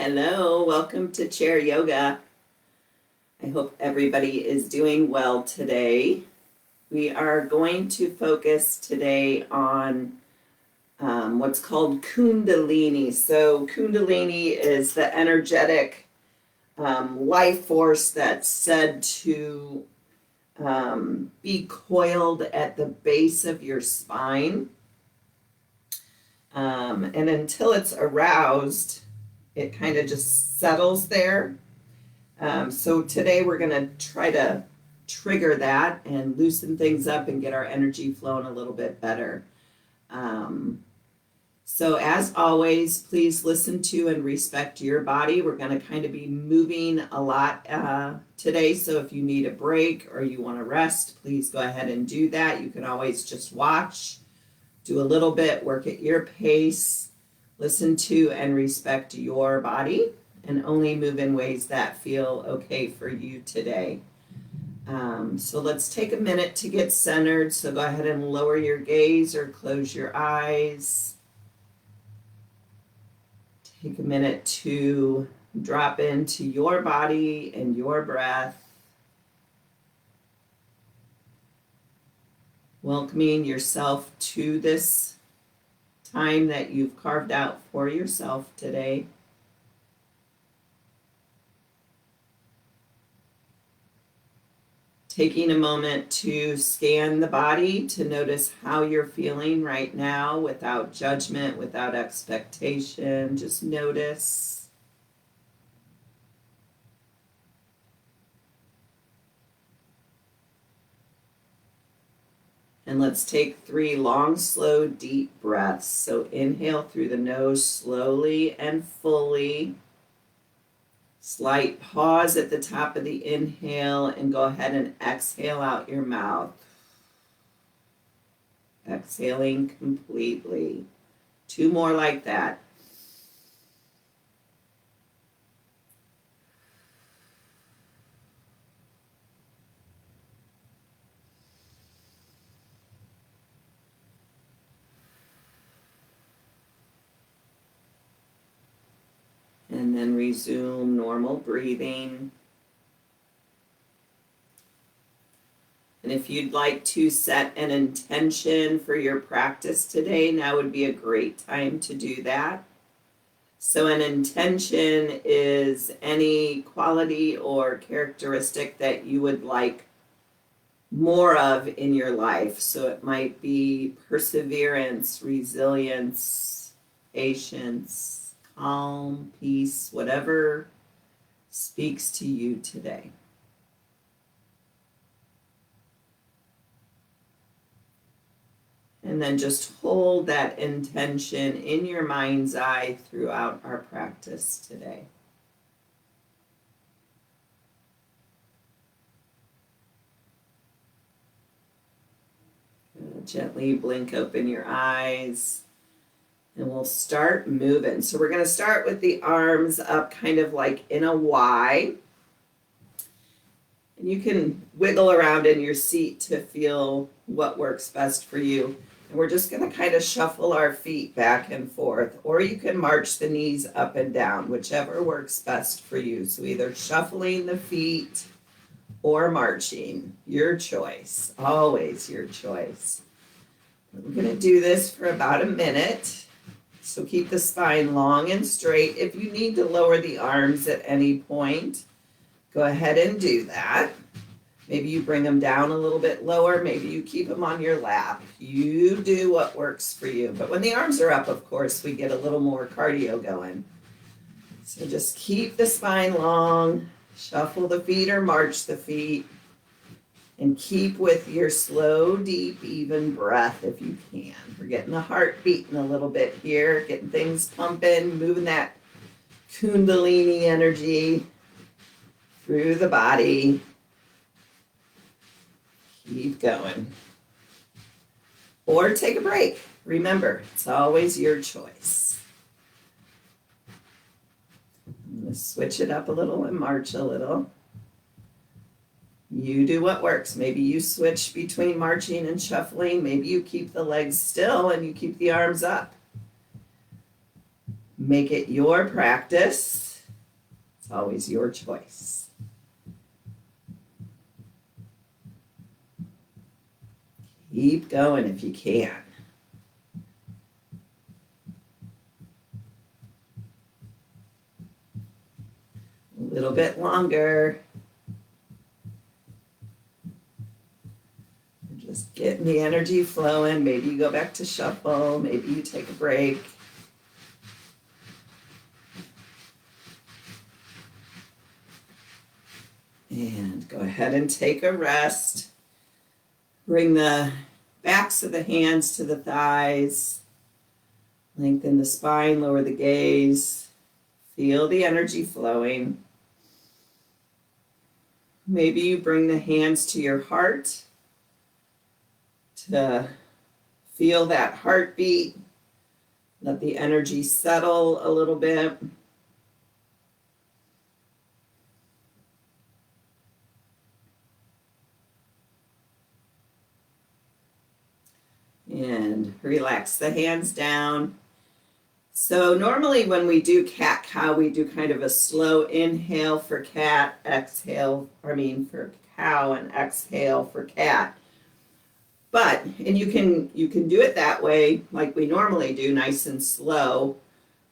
Hello, welcome to Chair Yoga. I hope everybody is doing well today. We are going to focus today on what's called Kundalini. So Kundalini is the energetic life force that's said to be coiled at the base of your spine. And until it's aroused, it kind of just settles there. So today we're going to try to trigger that and loosen things up and get our energy flowing a little bit better. So as always, please listen to and respect your body. We're going to kind of be moving a lot today. So if you need a break or you want to rest, please go ahead and do that. You can always just watch, do a little bit, work at your pace. Listen to and respect your body and only move in ways that feel okay for you today. So let's take a minute to get centered. So go ahead and lower your gaze or close your eyes. Take a minute to drop into your body and your breath. Welcoming yourself to this time that you've carved out for yourself today. Taking a moment to scan the body to notice how you're feeling right now without judgment, without expectation. Just notice. And let's take 3 long, slow, deep breaths. So inhale through the nose slowly and fully. Slight pause at the top of the inhale and go ahead and exhale out your mouth. Exhaling completely. 2 more like that. And then resume normal breathing. And if you'd like to set an intention for your practice today, now would be a great time to do that. So an intention is any quality or characteristic that you would like more of in your life. So it might be perseverance, resilience, patience, calm, peace, whatever speaks to you today. And then just hold that intention in your mind's eye throughout our practice today. Gently blink open your eyes. And we'll start moving. So we're going to start with the arms up kind of like in a Y. And you can wiggle around in your seat to feel what works best for you. And we're just going to kind of shuffle our feet back and forth. Or you can march the knees up and down, whichever works best for you. So either shuffling the feet or marching. Your choice. Always your choice. We're going to do this for about a minute. So keep the spine long and straight. If you need to lower the arms at any point, go ahead and do that. Maybe you bring them down a little bit lower. Maybe you keep them on your lap. You do what works for you. But when the arms are up, of course, we get a little more cardio going. So just keep the spine long, shuffle the feet or march the feet, and keep with your slow, deep, even breath if you can. We're getting the heart beating a little bit here, getting things pumping, moving that Kundalini energy through the body. Keep going. Or take a break. Remember, it's always your choice. I'm going to switch it up a little and march a little. You do what works. Maybe you switch between marching and shuffling. Maybe you keep the legs still and you keep the arms up. Make it your practice. It's always your choice. Keep going if you can. A little bit longer. Just getting the energy flowing. Maybe you go back to shuffle. Maybe you take a break. And go ahead and take a rest. Bring the backs of the hands to the thighs. Lengthen the spine, lower the gaze. Feel the energy flowing. Maybe you bring the hands to your heart to feel that heartbeat. Let the energy settle a little bit. And relax the hands down. So normally when we do cat-cow, we do kind of a slow inhale for cat, for cow, and exhale for cat. But, and you can do it that way like we normally do, nice and slow.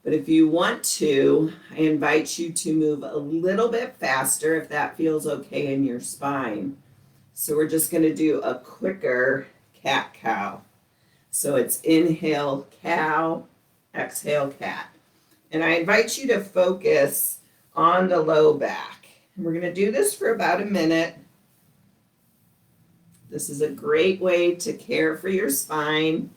But if you want to, I invite you to move a little bit faster if that feels okay in your spine. So we're just going to do a quicker cat-cow. So it's inhale, cow, exhale, cat. And I invite you to focus on the low back. And we're going to do this for about a minute. This is a great way to care for your spine.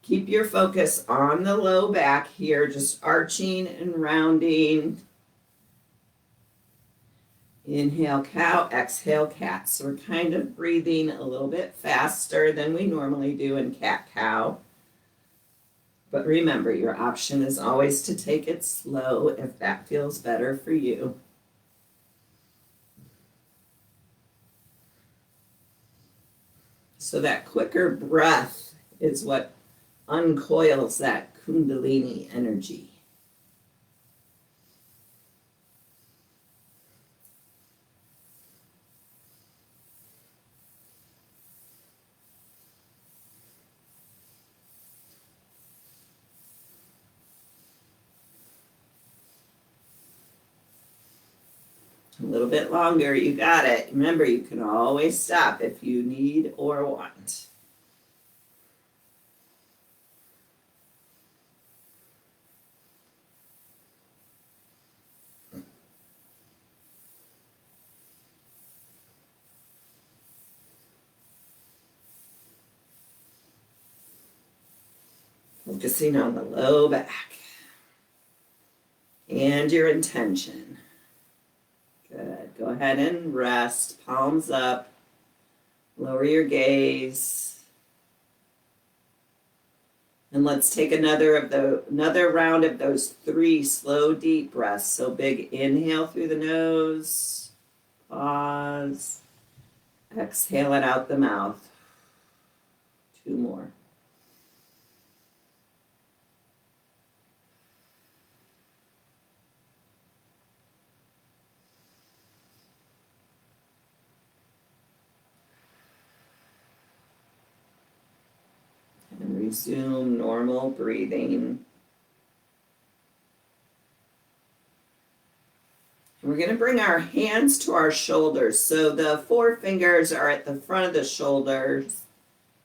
Keep your focus on the low back here, just arching and rounding. Inhale, cow, exhale, cat. So we're kind of breathing a little bit faster than we normally do in cat-cow. But remember, your option is always to take it slow if that feels better for you. So that quicker breath is what uncoils that Kundalini energy. A little bit longer, you got it. Remember, you can always stop if you need or want. Focusing on the low back and your intention. Good. Go ahead and rest. Palms up. Lower your gaze. And let's take another round of those 3 slow, deep breaths. So big inhale through the nose. Pause. Exhale it out the mouth. 2 more. And resume normal breathing. We're going to bring our hands to our shoulders. So the 4 fingers are at the front of the shoulders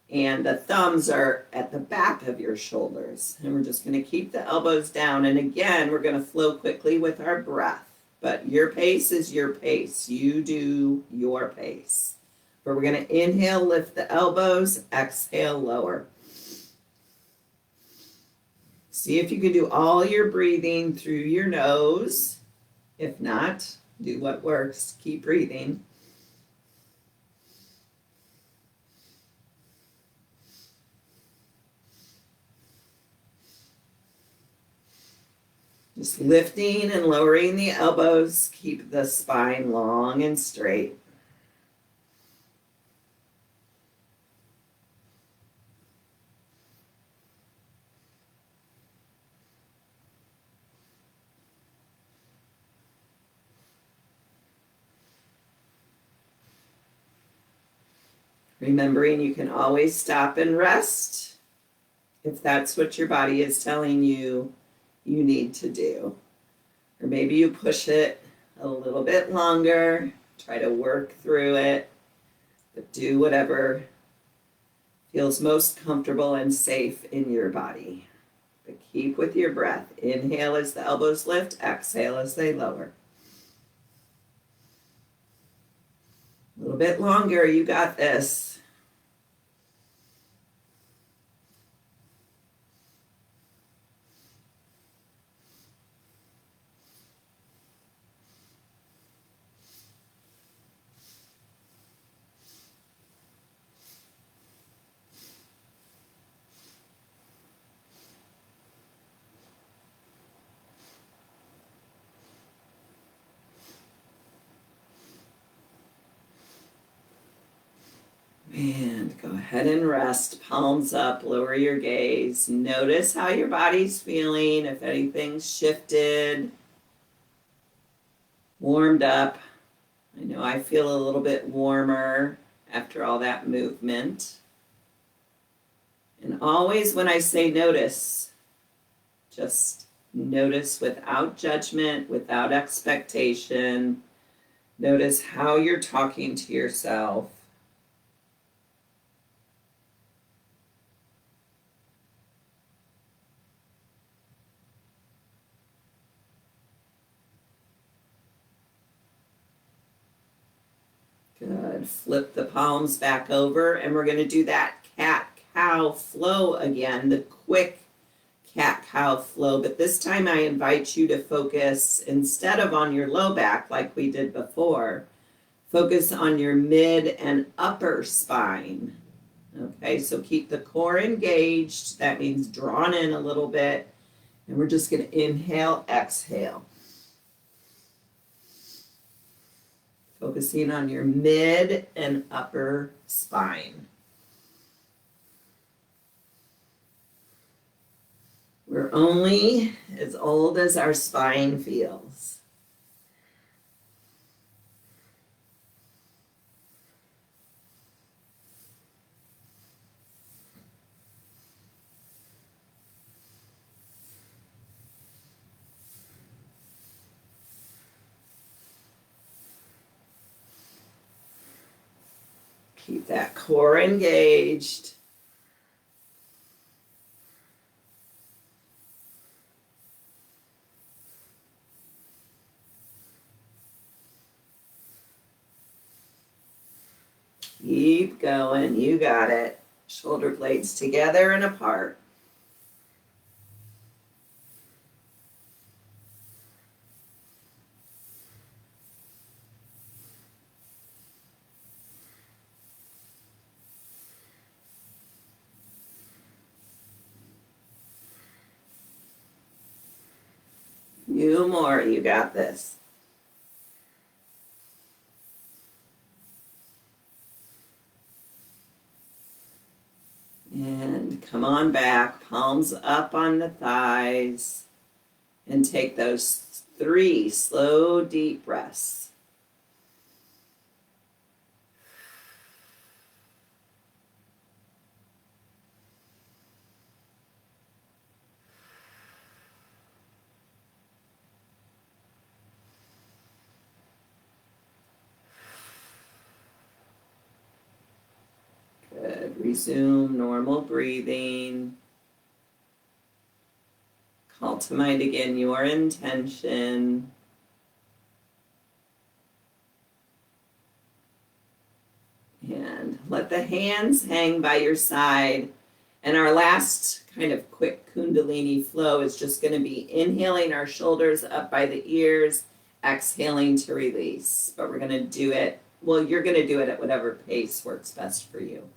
and the thumbs are at the back of your shoulders. And we're just going to keep the elbows down. And again, we're going to flow quickly with our breath. But your pace is your pace. You do your pace. But we're going to inhale, lift the elbows, exhale, lower. See if you can do all your breathing through your nose. If not, do what works. Keep breathing. Just lifting and lowering the elbows. Keep the spine long and straight. Remembering you can always stop and rest if that's what your body is telling you you need to do. Or maybe you push it a little bit longer, try to work through it, but do whatever feels most comfortable and safe in your body. But keep with your breath. Inhale as the elbows lift, exhale as they lower. A little bit longer, you got this. And go ahead and rest, palms up, lower your gaze. Notice how your body's feeling, if anything's shifted, warmed up. I know I feel a little bit warmer after all that movement. And always when I say notice, just notice without judgment, without expectation. Notice how you're talking to yourself. Good. Flip the palms back over, and we're going to do that cat-cow flow again, the quick cat-cow flow. But this time I invite you to focus, instead of on your low back like we did before, focus on your mid and upper spine. Okay, so keep the core engaged. That means drawn in a little bit. And we're just going to inhale, exhale. Focusing on your mid and upper spine. We're only as old as our spine feels. Keep that core engaged. Keep going. You got it. Shoulder blades together and apart. Few more. You got this. And come on back, palms up on the thighs, and take those 3 slow, deep breaths. Good. Resume normal breathing. Call to mind again your intention. And let the hands hang by your side. And our last kind of quick Kundalini flow is just going to be inhaling our shoulders up by the ears, exhaling to release. But we're going to do it, well, you're going to do it at whatever pace works best for you.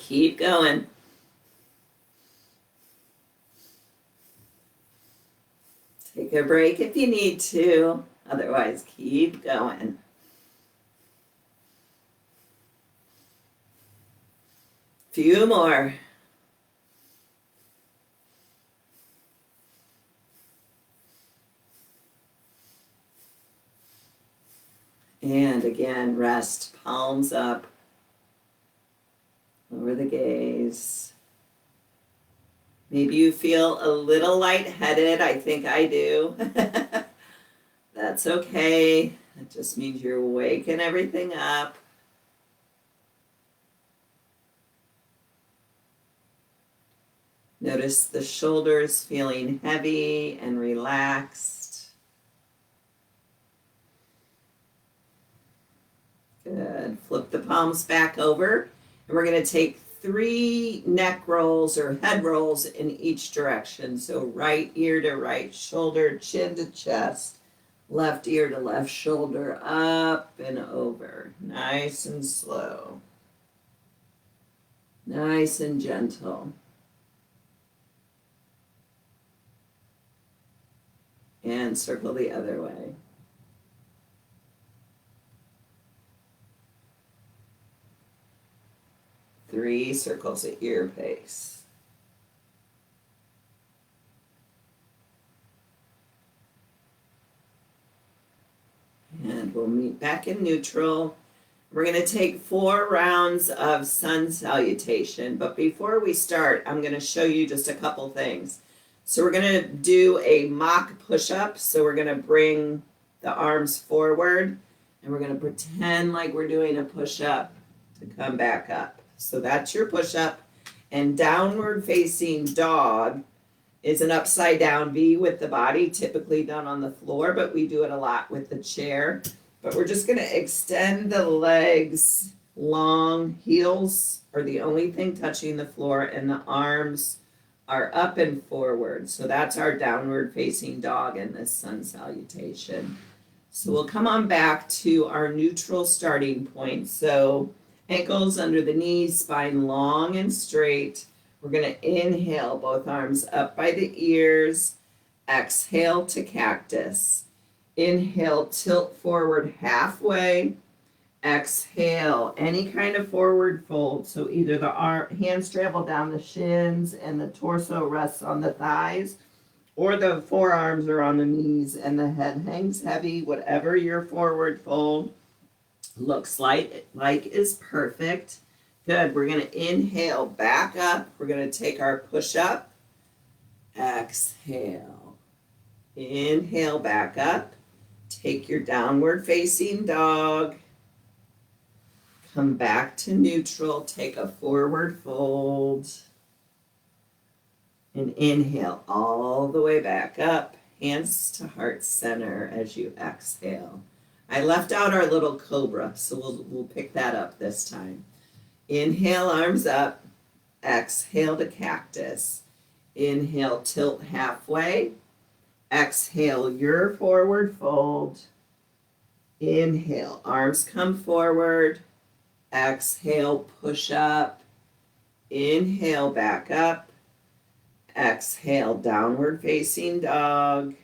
Keep going. Take a break if you need to. Otherwise, keep going. Few more. And again, rest, palms up. Lower the gaze. Maybe you feel a little lightheaded. I think I do. That's okay. That just means you're waking everything up. Notice the shoulders feeling heavy and relaxed. Good. Flip the palms back over. And we're going to take 3 neck rolls or head rolls in each direction. So right ear to right shoulder, chin to chest, left ear to left shoulder, up and over. Nice and slow. Nice and gentle. And circle the other way. Three circles at your pace. And we'll meet back in neutral. We're going to take 4 rounds of sun salutation. But before we start, I'm going to show you just a couple things. So we're going to do a mock push-up. So we're going to bring the arms forward. And we're going to pretend like we're doing a push-up to come back up. So that's your push-up. And downward facing dog is an upside down V with the body, typically done on the floor, but we do it a lot with the chair. But we're just going to extend the legs long. Heels are the only thing touching the floor, and the arms are up and forward. So that's our downward facing dog in this sun salutation. So we'll come on back to our neutral starting point. So ankles under the knees, spine long and straight. We're going to inhale, both arms up by the ears. Exhale to cactus. Inhale, tilt forward halfway. Exhale, any kind of forward fold. So either the hands travel down the shins and the torso rests on the thighs, or the forearms are on the knees and the head hangs heavy. Whatever your forward fold looks like is perfect. Good. We're going to inhale back up. We're going to take our push up. Exhale. Inhale back up. Take your downward facing dog. Come back to neutral. Take a forward fold. And inhale all the way back up. Hands to heart center as you exhale. I left out our little cobra, so we'll pick that up this time. Inhale, arms up. Exhale to cactus. Inhale, tilt halfway. Exhale, your forward fold. Inhale, arms come forward. Exhale, push up. Inhale, back up. Exhale, downward facing dog.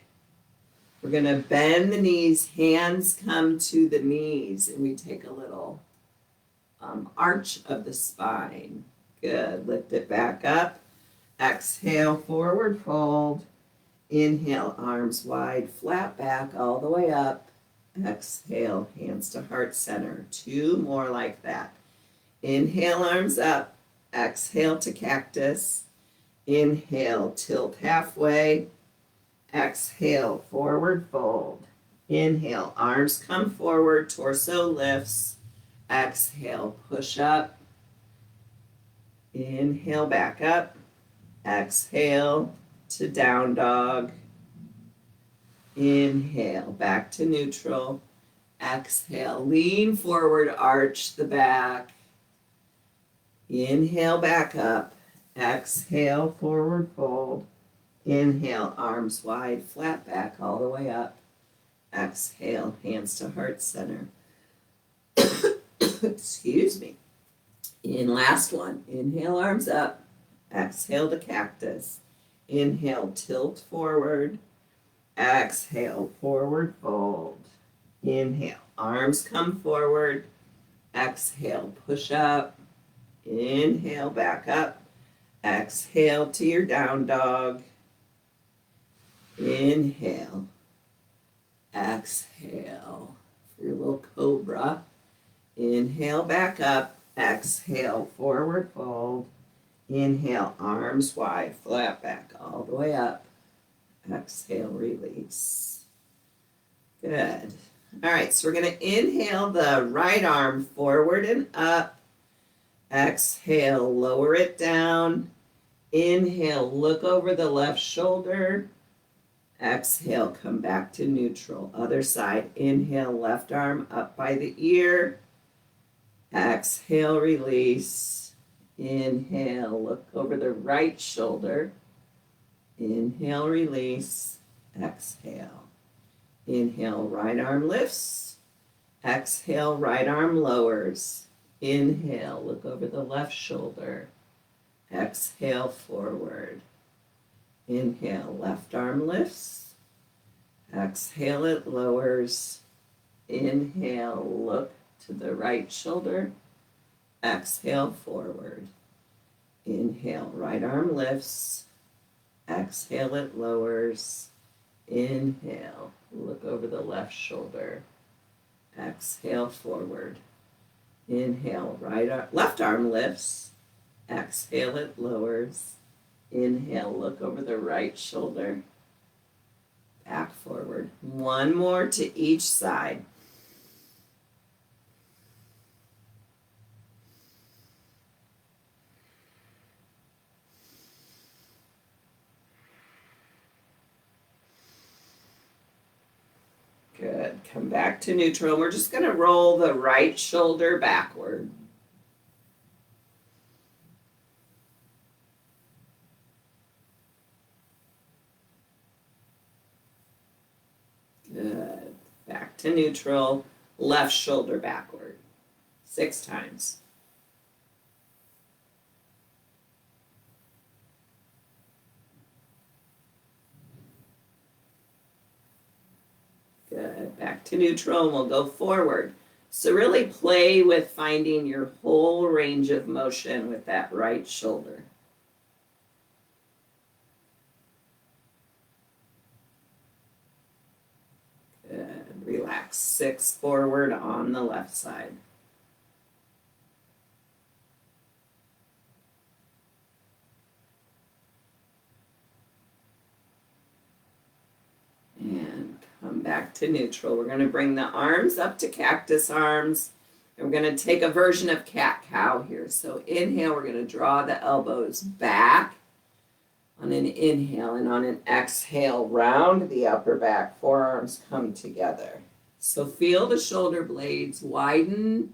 We're going to bend the knees, hands come to the knees, and we take a little arch of the spine. Good. Lift it back up. Exhale, forward fold. Inhale, arms wide, flat back all the way up. Exhale, hands to heart center. 2 more like that. Inhale, arms up. Exhale to cactus. Inhale, tilt halfway. Exhale, forward fold. Inhale, arms come forward, torso lifts. Exhale, push up. Inhale, back up. Exhale to down dog. Inhale, back to neutral. Exhale, lean forward, arch the back. Inhale, back up. Exhale, forward fold. Inhale, arms wide, flat back all the way up. Exhale, hands to heart center. Excuse me. In last one. Inhale, arms up. Exhale to cactus. Inhale, tilt forward. Exhale, forward fold. Inhale, arms come forward. Exhale, push up. Inhale, back up. Exhale to your down dog. Inhale. Exhale for your little cobra. Inhale, back up. Exhale, forward fold. Inhale, arms wide, flat back all the way up. Exhale, release. Good. All right, so we're going to inhale the right arm forward and up. Exhale, lower it down. Inhale, look over the left shoulder. Exhale, come back to neutral. Other side. Inhale, left arm up by the ear. Exhale, release. Inhale, look over the right shoulder. Inhale, release. Exhale. Inhale, right arm lifts. Exhale, right arm lowers. Inhale, look over the left shoulder. Exhale, forward. Inhale, left arm lifts. Exhale, it lowers. Inhale, look to the right shoulder. Exhale, forward. Inhale, right arm lifts. Exhale, it lowers. Inhale, look over the left shoulder. Exhale, forward. Inhale, left arm lifts. Exhale, it lowers. Inhale, look over the right shoulder. Back forward. One more to each side. Good. Come back to neutral. We're just going to roll the right shoulder backward. Good. Back to neutral. Left shoulder backward. 6 times. Good. Back to neutral, and we'll go forward. So really play with finding your whole range of motion with that right shoulder. Good. Relax. 6 forward on the left side. And come back to neutral. We're going to bring the arms up to cactus arms. And we're going to take a version of cat-cow here. So inhale, we're going to draw the elbows back on an inhale. And on an exhale, round the upper back. Forearms come together. So feel the shoulder blades widen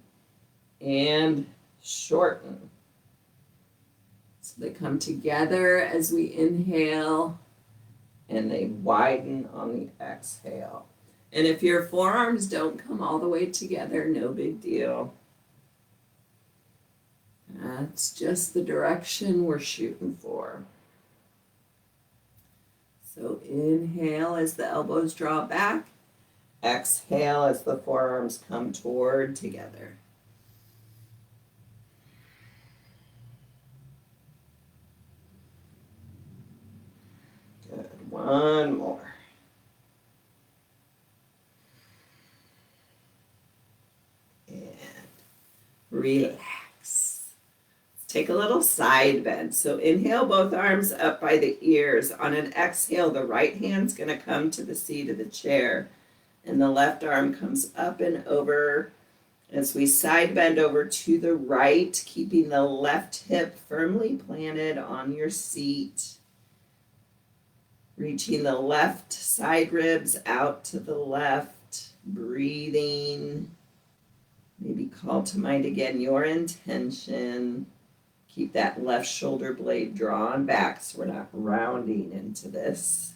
and shorten. So they come together as we inhale. And they widen on the exhale. And if your forearms don't come all the way together, no big deal. That's just the direction we're shooting for. So inhale as the elbows draw back. Exhale as the forearms come toward together. Good. One more. And relax. Take a little side bend. So inhale, both arms up by the ears. On an exhale, the right hand's going to come to the seat of the chair. And the left arm comes up and over as we side bend over to the right, keeping the left hip firmly planted on your seat. Reaching the left side ribs out to the left, breathing. Maybe call to mind again your intention. Keep that left shoulder blade drawn back so we're not rounding into this.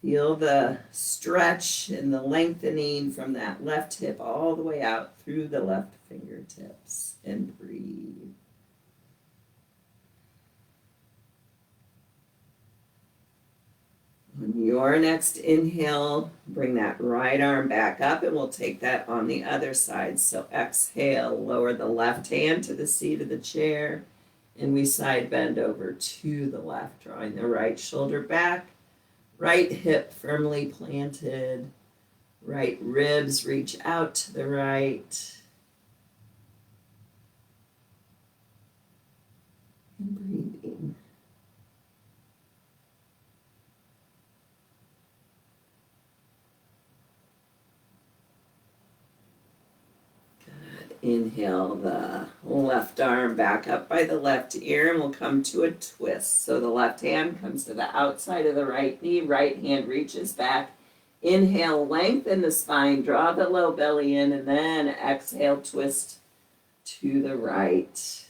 Feel the stretch and the lengthening from that left hip all the way out through the left fingertips, and breathe. On your next inhale, bring that right arm back up, and we'll take that on the other side. So exhale, lower the left hand to the seat of the chair, and we side bend over to the left, drawing the right shoulder back, right hip firmly planted, right ribs reach out to the right, and breathing. Inhale the left arm back up by the left ear, and we'll come to a twist. So the left hand comes to the outside of the right knee, right hand reaches back. Inhale, lengthen the spine, draw the low belly in, and then exhale, twist to the right.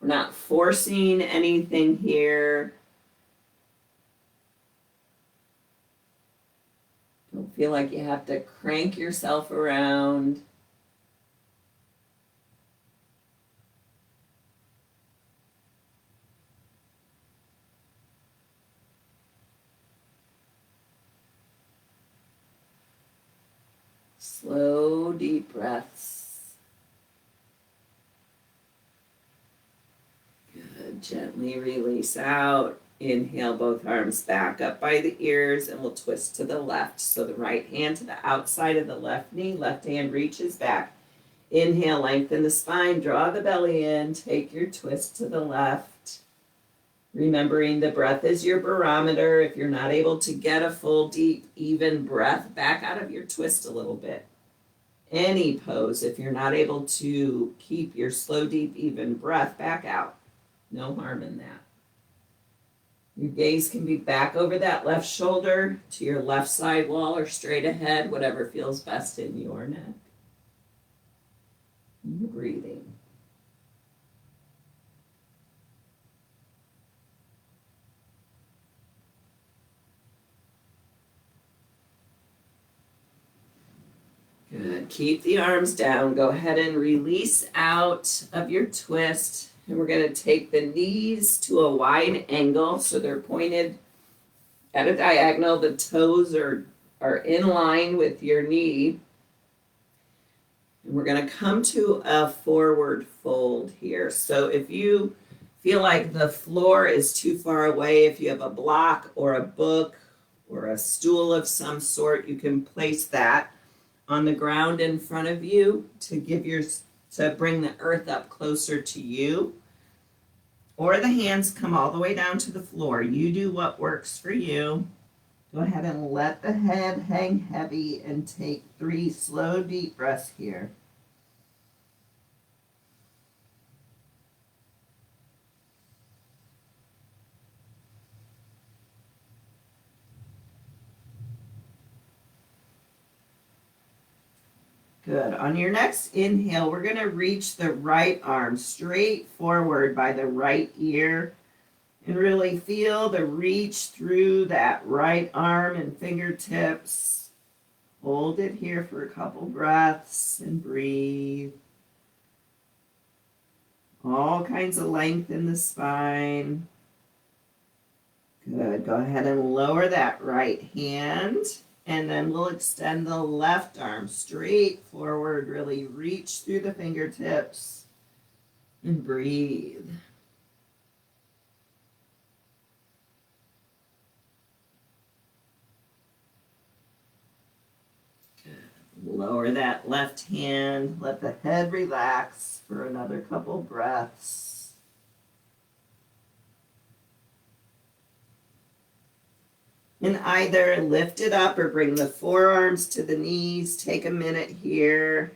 We're not forcing anything here. Don't feel like you have to crank yourself around. Slow, deep breaths. Good. Gently release out. Inhale, both arms back up by the ears, and we'll twist to the left. So the right hand to the outside of the left knee, left hand reaches back. Inhale, lengthen the spine, draw the belly in, take your twist to the left. Remembering the breath is your barometer. If you're not able to get a full, deep, even breath, back out of your twist a little bit. Any pose, if you're not able to keep your slow, deep, even breath, back out. No harm in that. Your gaze can be back over that left shoulder to your left side wall or straight ahead, whatever feels best in your neck. And you're breathing. Good. Keep the arms down. Go ahead and release out of your twist. And we're going to take the knees to a wide angle so they're pointed at a diagonal. The toes are in line with your knee. And we're going to come to a forward fold here. So if you feel like the floor is too far away, if you have a block or a book or a stool of some sort, you can place that on the ground in front of you to bring the earth up closer to you. Or the hands come all the way down to the floor. You do what works for you. Go ahead and let the head hang heavy and take 3 slow, deep breaths here. Good. On your next inhale, we're going to reach the right arm straight forward by the right ear and really feel the reach through that right arm and fingertips. Hold it here for a couple breaths and breathe. All kinds of length in the spine. Good. Go ahead and lower that right hand. And then we'll extend the left arm straight forward, really reach through the fingertips and breathe. Good. Lower that left hand, let the head relax for another couple breaths. And either lift it up or bring the forearms to the knees. Take a minute here.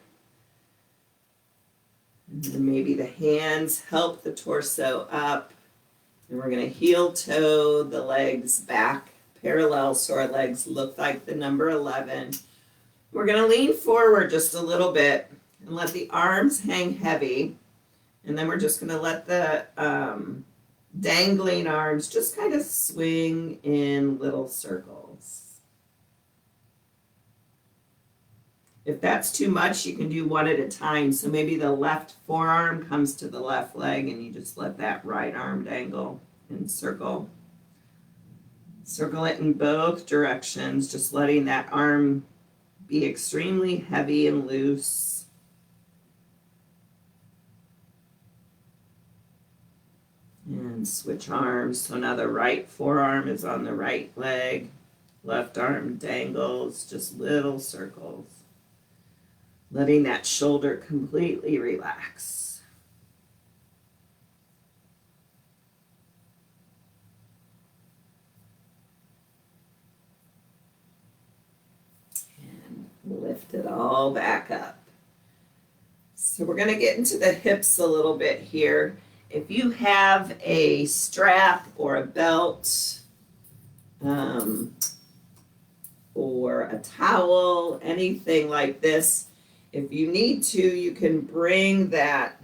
And then maybe the hands help the torso up. And we're going to heel toe the legs back parallel so our legs look like the number 11. We're going to lean forward just a little bit and let the arms hang heavy. And then we're just going to let the dangling arms just kind of swing in little circles. If that's too much, you can do one at a time. So maybe the left forearm comes to the left leg and you just let that right arm dangle and circle. Circle it in both directions, just letting that arm be extremely heavy and loose. And switch arms. So now the right forearm is on the right leg. Left arm dangles, just little circles. Letting that shoulder completely relax. And lift it all back up. So we're going to get into the hips a little bit here. If you have a strap or a belt, or a towel, anything like this, if you need to, you can bring that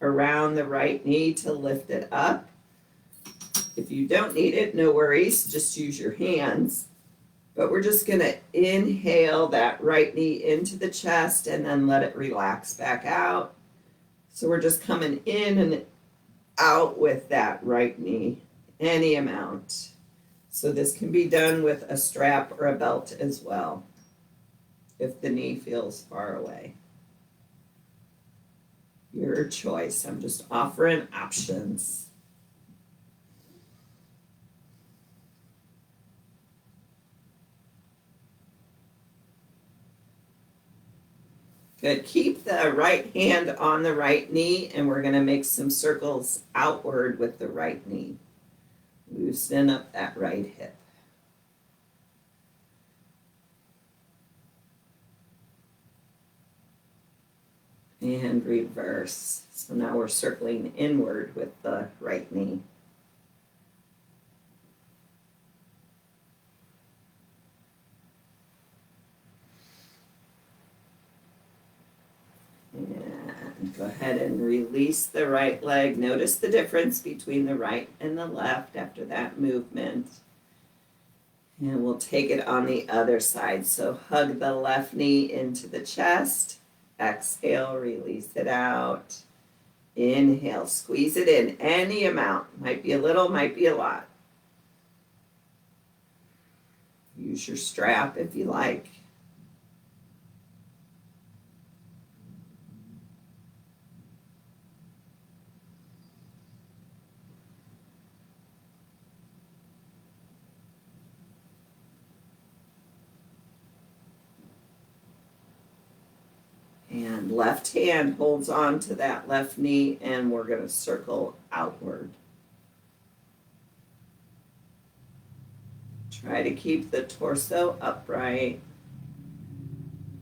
around the right knee to lift it up. If you don't need it, no worries, just use your hands. But we're just going to inhale that right knee into the chest and then let it relax back out. So we're just coming in and out with that right knee, any amount. So this can be done with a strap or a belt as well, if the knee feels far away. Your choice. I'm just offering options. Good. Keep the right hand on the right knee, and we're going to make some circles outward with the right knee. Loosen up that right hip. And reverse. So now we're circling inward with the right knee. And go ahead and release the right leg. Notice the difference between the right and the left after that movement. And we'll take it on the other side. So hug the left knee into the chest. Exhale, release it out. Inhale, squeeze it in any amount. Might be a little, might be a lot. Use your strap if you like. And left hand holds on to that left knee, and we're going to circle outward. Try to keep the torso upright.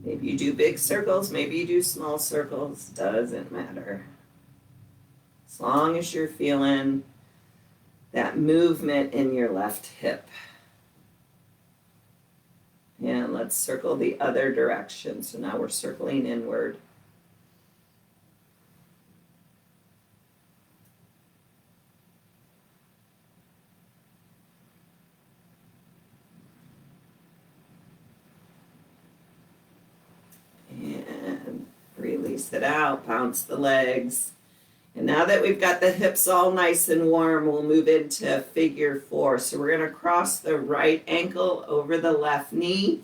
Maybe you do big circles, maybe you do small circles, doesn't matter. As long as you're feeling that movement in your left hip. And let's circle the other direction. So now we're circling inward. And release it out, bounce the legs. And now that we've got the hips all nice and warm, we'll move into figure four. So we're going to cross the right ankle over the left knee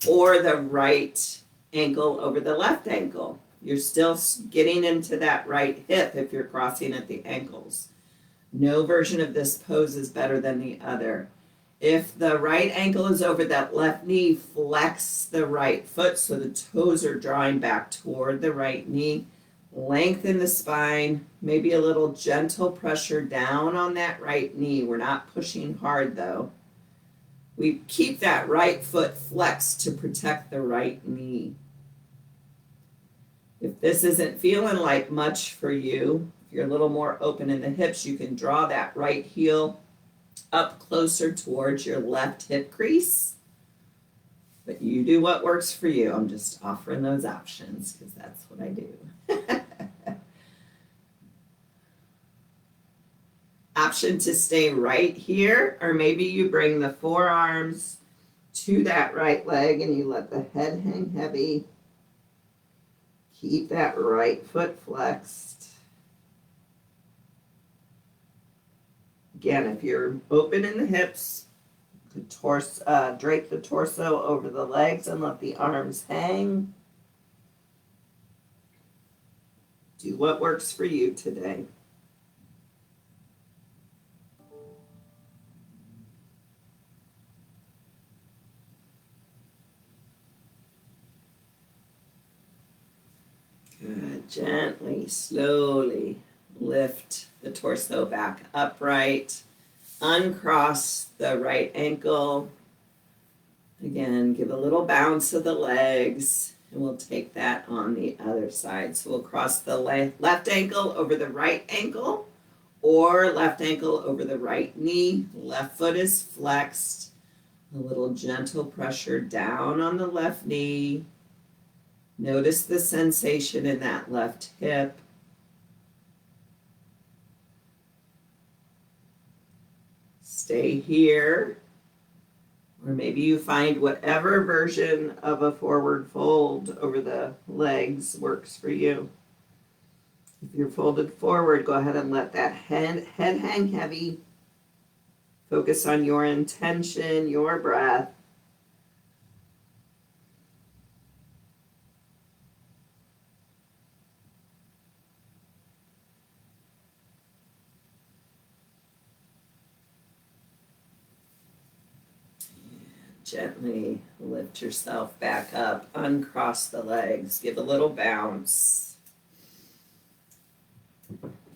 or the right ankle over the left ankle. You're still getting into that right hip if you're crossing at the ankles. No version of this pose is better than the other. If the right ankle is over that left knee, flex the right foot so the toes are drawing back toward the right knee. Lengthen the spine, maybe a little gentle pressure down on that right knee. We're not pushing hard though. We keep that right foot flexed to protect the right knee. If this isn't feeling like much for you, if you're a little more open in the hips, you can draw that right heel up closer towards your left hip crease. But you do what works for you. I'm just offering those options because that's what I do. Option to stay right here, or maybe you bring the forearms to that right leg and you let the head hang heavy. Keep that right foot flexed. Again, if you're open in the hips, drape the torso over the legs and let the arms hang. Do what works for you today. Good. Gently, slowly lift the torso back upright. Uncross the right ankle. Again, give a little bounce of the legs, and we'll take that on the other side. So we'll cross the left ankle over the right ankle, or left ankle over the right knee. Left foot is flexed. A little gentle pressure down on the left knee. Notice the sensation in that left hip. Stay here. Or maybe you find whatever version of a forward fold over the legs works for you. If you're folded forward, go ahead and let that head hang heavy. Focus on your intention, your breath. Gently lift yourself back up, uncross the legs, give a little bounce.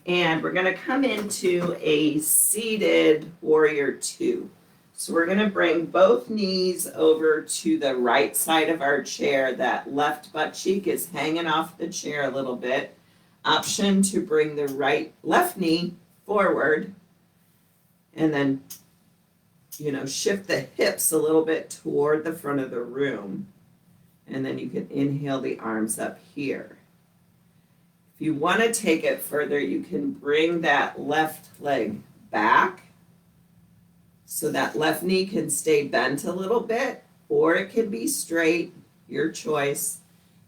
And we're going to come into a seated warrior two. So we're going to bring both knees over to the right side of our chair. That left butt cheek is hanging off the chair a little bit. Option to bring the left knee forward and then shift the hips a little bit toward the front of the room. And then you can inhale the arms up here. If you want to take it further, you can bring that left leg back so that left knee can stay bent a little bit, or it can be straight, your choice.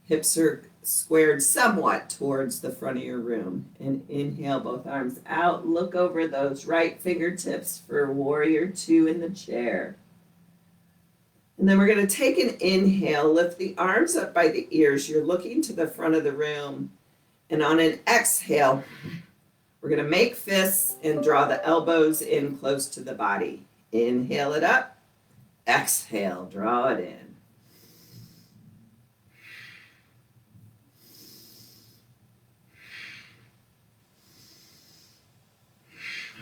Hips are squared somewhat towards the front of your room. And inhale both arms out. Look over those right fingertips for warrior two in the chair. And then we're going to take an inhale, lift the arms up by the ears. You're looking to the front of the room. And on an exhale, we're going to make fists and draw the elbows in close to the body. Inhale it up. Exhale, draw it in.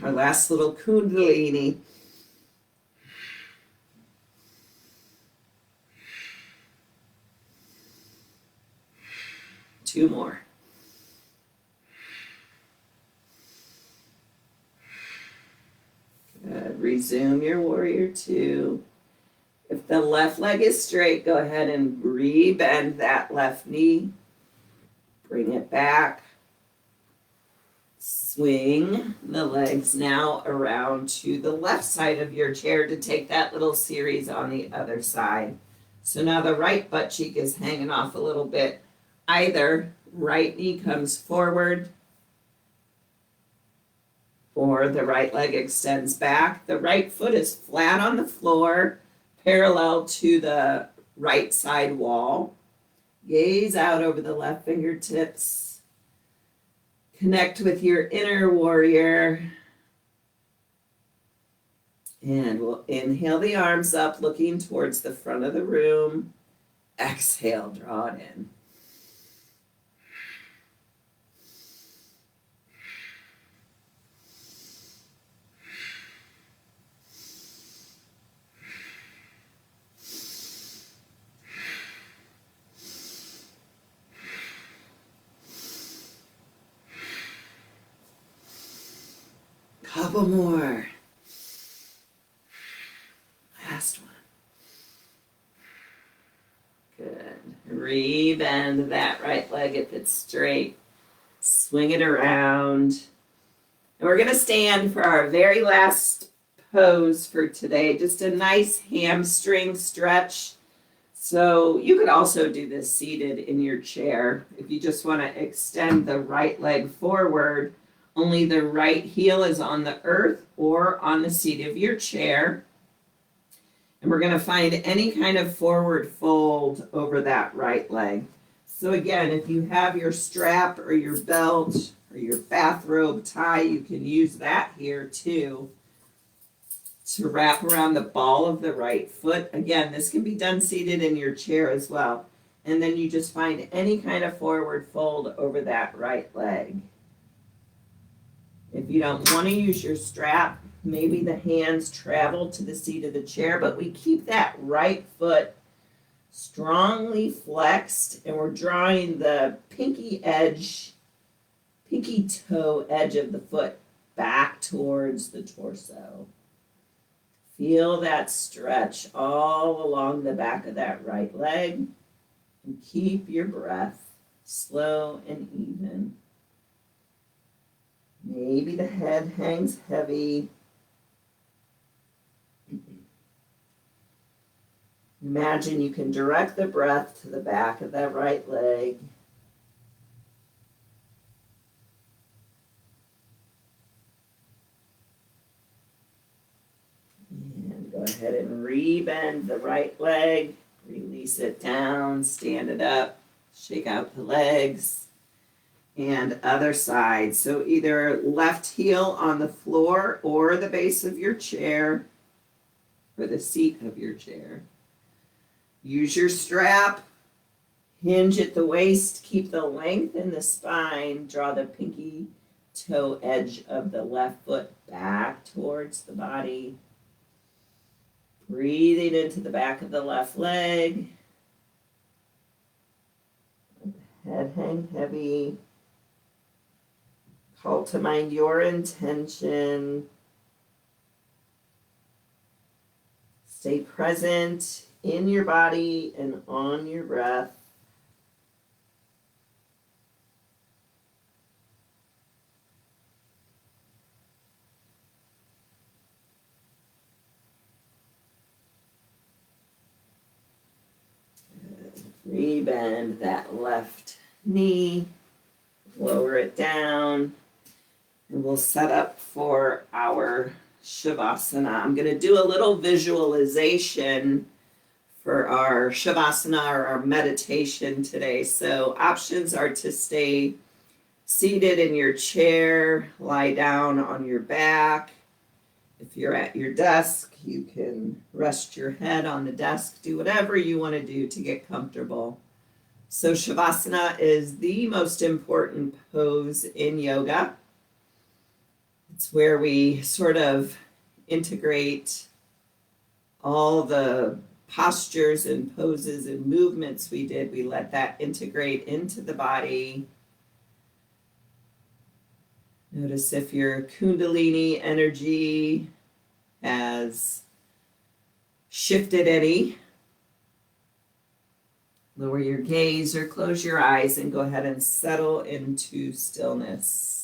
Our last little Kundalini. Two more. Good. Resume your warrior two. If the left leg is straight, go ahead and re-bend that left knee. Bring it back. Swing the legs now around to the left side of your chair to take that little series on the other side. So now the right butt cheek is hanging off a little bit. Either right knee comes forward or the right leg extends back. The right foot is flat on the floor, parallel to the right side wall. Gaze out over the left fingertips. Connect with your inner warrior. And we'll inhale the arms up, looking towards the front of the room. Exhale, draw it in. Couple more. Last one. Good. Re-bend that right leg if it's straight. Swing it around. And we're going to stand for our very last pose for today. Just a nice hamstring stretch. So you could also do this seated in your chair. If you just want to extend the right leg forward, only the right heel is on the earth or on the seat of your chair. And we're going to find any kind of forward fold over that right leg. So again, if you have your strap or your belt or your bathrobe tie, you can use that here too to wrap around the ball of the right foot. Again, this can be done seated in your chair as well. And then you just find any kind of forward fold over that right leg. If you don't want to use your strap, maybe the hands travel to the seat of the chair, but we keep that right foot strongly flexed, and we're drawing the pinky toe edge of the foot back towards the torso. Feel that stretch all along the back of that right leg, and keep your breath slow and even. Maybe the head hangs heavy. Imagine you can direct the breath to the back of that right leg. And go ahead and rebend the right leg. Release it down, stand it up, shake out the legs. And other side. So either left heel on the floor or the base of your chair or the seat of your chair. Use your strap, hinge at the waist, keep the length in the spine, draw the pinky toe edge of the left foot back towards the body. Breathing into the back of the left leg. Let the head hang heavy. Call to mind your intention. Stay present in your body and on your breath. Rebend that left knee. Lower it down. And we'll set up for our Shavasana. I'm going to do a little visualization for our Shavasana or our meditation today. So options are to stay seated in your chair, lie down on your back. If you're at your desk, you can rest your head on the desk. Do whatever you want to do to get comfortable. So Shavasana is the most important pose in yoga. It's where we sort of integrate all the postures and poses and movements we did. We let that integrate into the body. Notice if your Kundalini energy has shifted any. Lower your gaze or close your eyes and go ahead and settle into stillness.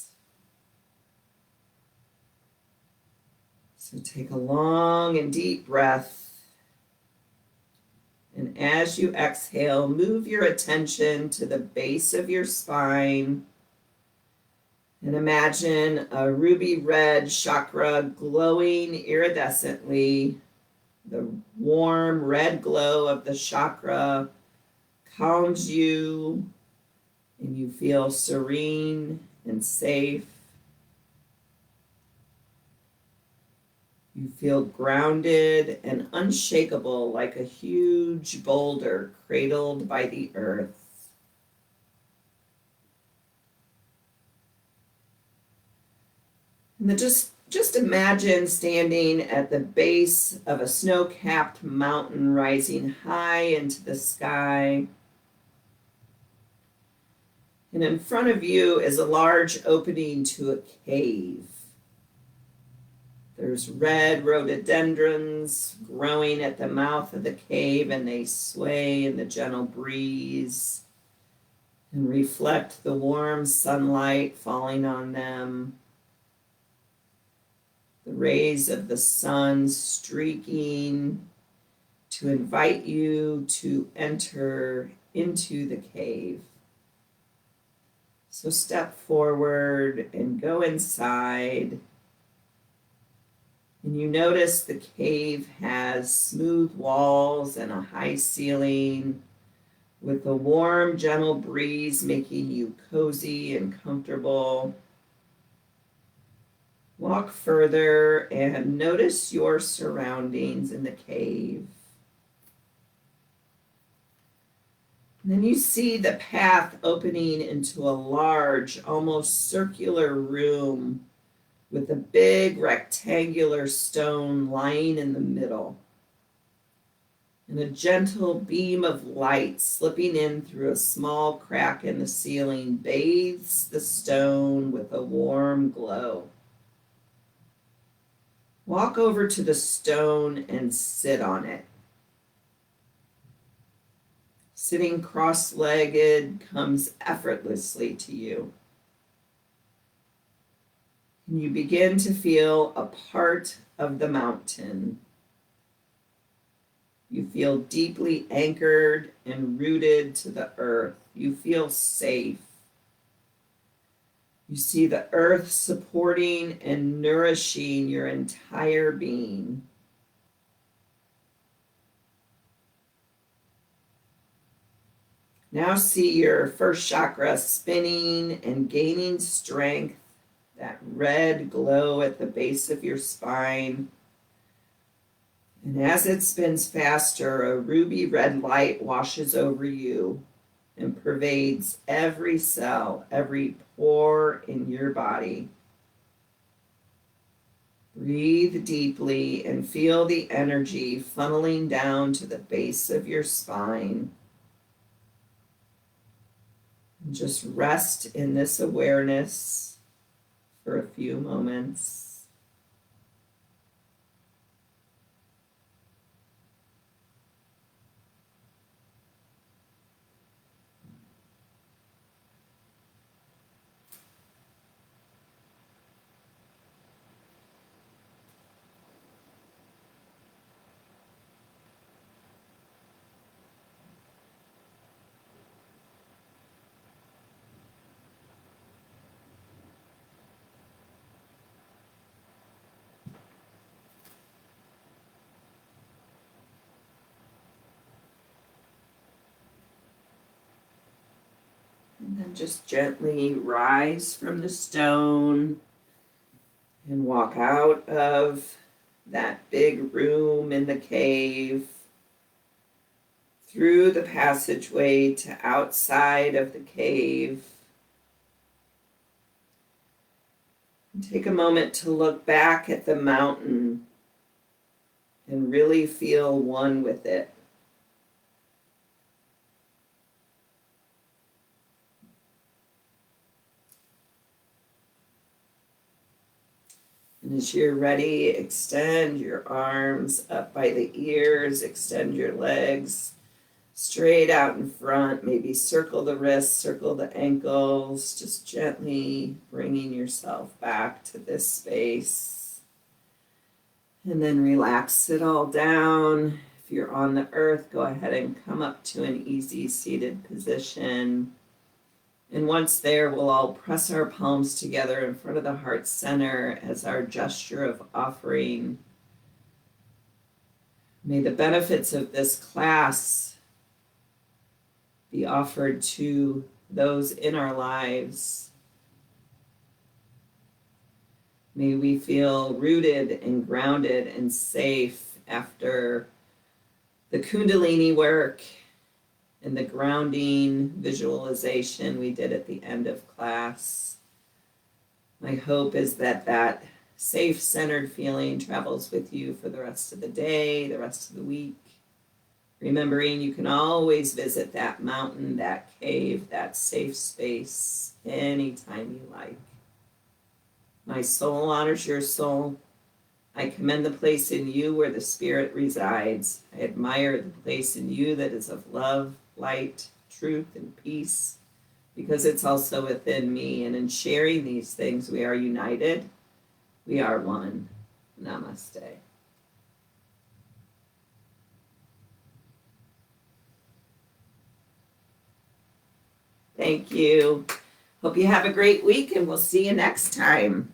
So take a long and deep breath. And as you exhale, move your attention to the base of your spine. And imagine a ruby red chakra glowing iridescently. The warm red glow of the chakra calms you, and you feel serene and safe. You feel grounded and unshakable like a huge boulder cradled by the earth. And then just imagine standing at the base of a snow-capped mountain rising high into the sky. And in front of you is a large opening to a cave. There's red rhododendrons growing at the mouth of the cave, and they sway in the gentle breeze and reflect the warm sunlight falling on them. The rays of the sun streaking to invite you to enter into the cave. So step forward and go inside. And you notice the cave has smooth walls and a high ceiling with a warm, gentle breeze making you cozy and comfortable. Walk further and notice your surroundings in the cave. And then you see the path opening into a large, almost circular room with a big rectangular stone lying in the middle. And a gentle beam of light slipping in through a small crack in the ceiling bathes the stone with a warm glow. Walk over to the stone and sit on it. Sitting cross-legged comes effortlessly to you. And you begin to feel a part of the mountain. You feel deeply anchored and rooted to the earth. You feel safe. You see the earth supporting and nourishing your entire being. Now see your first chakra spinning and gaining strength, that red glow at the base of your spine. And as it spins faster, a ruby red light washes over you and pervades every cell, every pore in your body. Breathe deeply and feel the energy funneling down to the base of your spine. And just rest in this awareness for a few moments. And then just gently rise from the stone and walk out of that big room in the cave, through the passageway to outside of the cave. And take a moment to look back at the mountain and really feel one with it. And as you're ready, extend your arms up by the ears, extend your legs straight out in front, maybe circle the wrists, circle the ankles, just gently bringing yourself back to this space. And then relax it all down. If you're on the earth, go ahead and come up to an easy seated position. And once there, we'll all press our palms together in front of the heart center as our gesture of offering. May the benefits of this class be offered to those in our lives. May we feel rooted and grounded and safe after the Kundalini work and the grounding visualization we did at the end of class. My hope is that that safe, centered feeling travels with you for the rest of the day, the rest of the week. Remembering you can always visit that mountain, that cave, that safe space anytime you like. My soul honors your soul. I commend the place in you where the Spirit resides. I admire the place in you that is of love, light, truth, and peace, because it's also within me. And in sharing these things, we are united. We are one. Namaste. Thank you. Hope you have a great week, and we'll see you next time.